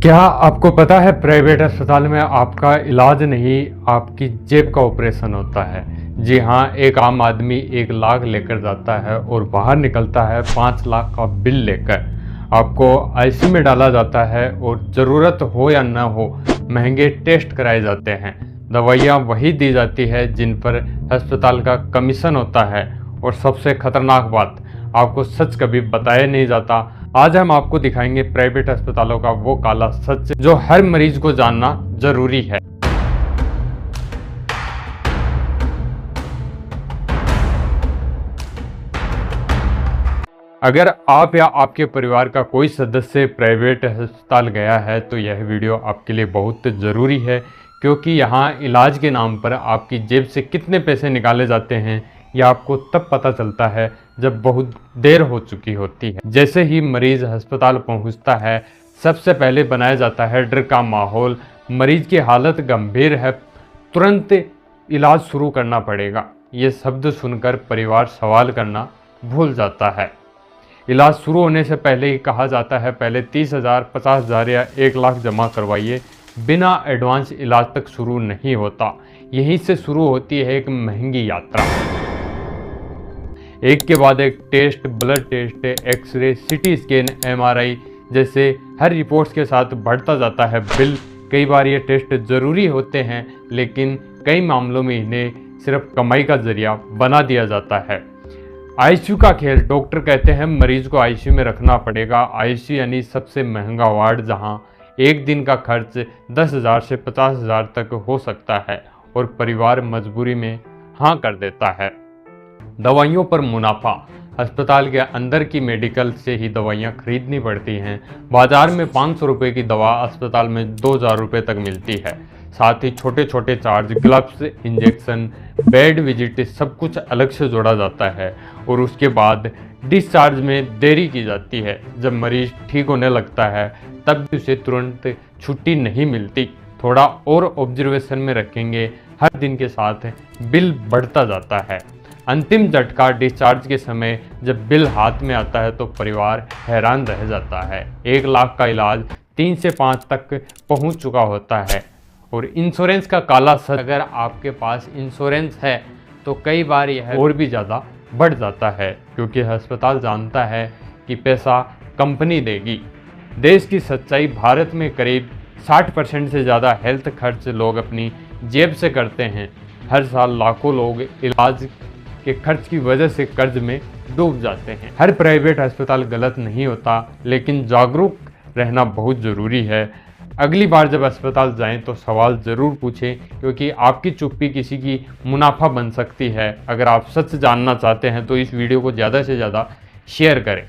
क्या आपको पता है प्राइवेट अस्पताल में आपका इलाज नहीं आपकी जेब का ऑपरेशन होता है। जी हाँ, एक आम आदमी 1 लाख लेकर जाता है और बाहर निकलता है 5 लाख का बिल लेकर। आपको आईसीयू में डाला जाता है और ज़रूरत हो या ना हो महंगे टेस्ट कराए जाते हैं। दवाइयाँ वही दी जाती है जिन पर अस्पताल का कमीशन होता है। और सबसे खतरनाक बात, आपको सच कभी बताया नहीं जाता। आज हम आपको दिखाएंगे प्राइवेट अस्पतालों का वो काला सच जो हर मरीज को जानना जरूरी है। अगर आप या आपके परिवार का कोई सदस्य प्राइवेट अस्पताल गया है तो यह वीडियो आपके लिए बहुत ज़रूरी है, क्योंकि यहाँ इलाज के नाम पर आपकी जेब से कितने पैसे निकाले जाते हैं यह आपको तब पता चलता है जब बहुत देर हो चुकी होती है। जैसे ही मरीज अस्पताल पहुँचता है सबसे पहले बनाया जाता है डर का माहौल। मरीज की हालत गंभीर है, तुरंत इलाज शुरू करना पड़ेगा। ये शब्द सुनकर परिवार सवाल करना भूल जाता है। इलाज शुरू होने से पहले ही कहा जाता है पहले 30,000, 50,000 या 1 लाख जमा करवाइए। बिना एडवांस इलाज तक शुरू नहीं होता। यहीं से शुरू होती है एक महंगी यात्रा। एक के बाद एक test, blood test, x ray, CT scan, MRI जैसे हर रिपोर्ट्स के साथ बढ़ता जाता है बिल। कई बार ये टेस्ट ज़रूरी होते हैं लेकिन कई मामलों में इन्हें सिर्फ कमाई का जरिया बना दिया जाता है। आईसीयू का खेल। डॉक्टर कहते हैं मरीज को आईसीयू में रखना पड़ेगा। आईसीयू यानी सबसे महंगा वार्ड, जहां एक दिन का खर्च 10,000 से 50,000 तक हो सकता है और परिवार मजबूरी में हाँ कर देता है। दवाइयों पर मुनाफा। अस्पताल के अंदर की मेडिकल से ही दवाइयाँ खरीदनी पड़ती हैं। बाजार में 500 रुपये की दवा अस्पताल में 2,000 रुपये तक मिलती है। साथ ही छोटे छोटे charge, gloves, injection, bed visit सब कुछ अलग से जोड़ा जाता है। और उसके बाद डिस्चार्ज में देरी की जाती है। जब मरीज ठीक होने लगता है तब भी उसे तुरंत छुट्टी नहीं मिलती। थोड़ा और ऑब्जर्वेशन में रखेंगे, हर दिन के साथ बिल बढ़ता जाता है। अंतिम झटका डिस्चार्ज के समय जब बिल हाथ में आता है तो परिवार हैरान रह जाता है। 1 लाख का इलाज 3 से 5 तक पहुंच चुका होता है। और इंश्योरेंस का काला सच, अगर आपके पास इंश्योरेंस है तो कई बार यह और भी ज़्यादा बढ़ जाता है, क्योंकि अस्पताल जानता है कि पैसा कंपनी देगी। देश की सच्चाई, भारत में करीब 60% से ज़्यादा हेल्थ खर्च लोग अपनी जेब से करते हैं। हर साल लाखों लोग इलाज के खर्च की वजह से कर्ज में डूब जाते हैं। हर प्राइवेट अस्पताल गलत नहीं होता, लेकिन जागरूक रहना बहुत ज़रूरी है। अगली बार जब अस्पताल जाएं तो सवाल ज़रूर पूछें, क्योंकि आपकी चुप्पी किसी की मुनाफा बन सकती है। अगर आप सच जानना चाहते हैं तो इस वीडियो को ज़्यादा से ज़्यादा शेयर करें।